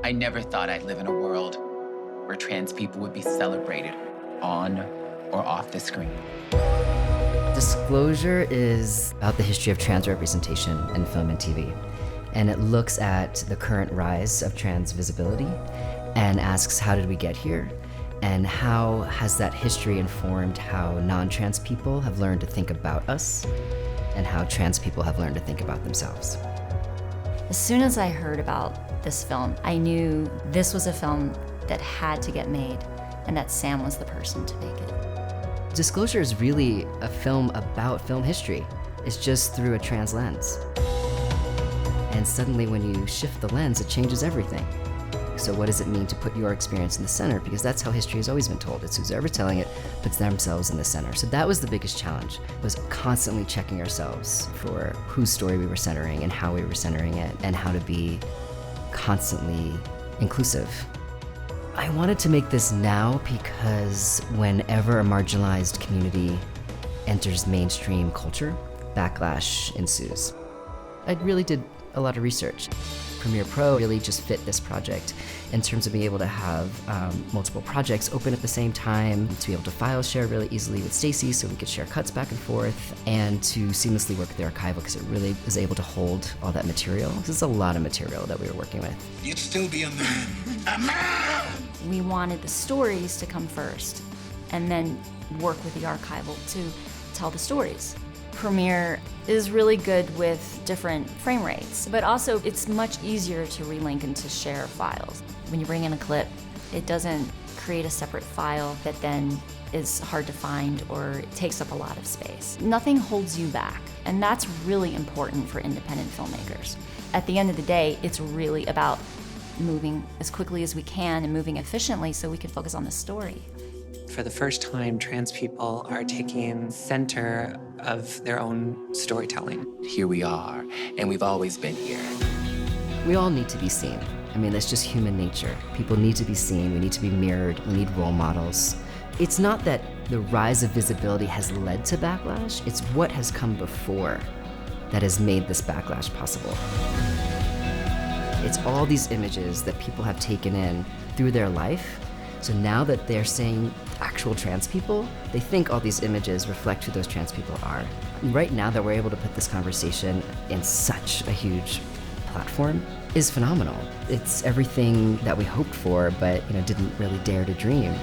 I never thought I'd live in a world where trans people would be celebrated on or off the screen. Disclosure is about the history of trans representation in film and TV. And it looks at the current rise of trans visibility and asks, how did we get here? And how has that history informed how non-trans people have learned to think about us and how trans people have learned to think about themselves. As soon as I heard about this film, I knew this was a film that had to get made and that Sam was the person to make it. Disclosure is really a film about film history. It's just through a trans lens. And suddenly when you shift the lens, it changes everything. So what does it mean to put your experience in the center? Because that's how history has always been told. It's whoever's telling it puts themselves in the center. So that was the biggest challenge, was constantly checking ourselves for whose story we were centering and how we were centering it and how to be constantly inclusive. I wanted to make this now because whenever a marginalized community enters mainstream culture, backlash ensues. I really did a lot of research. Premiere Pro really just fit this project in terms of being able to have multiple projects open at the same time, to be able to file share really easily with Stacy so we could share cuts back and forth, and to seamlessly work with the archival because it really was able to hold all that material. This is a lot of material that we were working with. You'd still be a man. A man! We wanted the stories to come first and then work with the archival to tell the stories. Premiere is really good with different frame rates, but also it's much easier to relink and to share files. When you bring in a clip, it doesn't create a separate file that then is hard to find or takes up a lot of space. Nothing holds you back, and that's really important for independent filmmakers. At the end of the day, it's really about moving as quickly as we can and moving efficiently so we can focus on the story. For the first time, trans people are taking center of their own storytelling. Here we are, and we've always been here. We all need to be seen. I mean, that's just human nature. People need to be seen, we need to be mirrored, we need role models. It's not that the rise of visibility has led to backlash, it's what has come before that has made this backlash possible. It's all these images that people have taken in through their life. So now that they're saying actual trans people, they think all these images reflect who those trans people are. Right now that we're able to put this conversation in such a huge platform is phenomenal. It's everything that we hoped for, but didn't really dare to dream.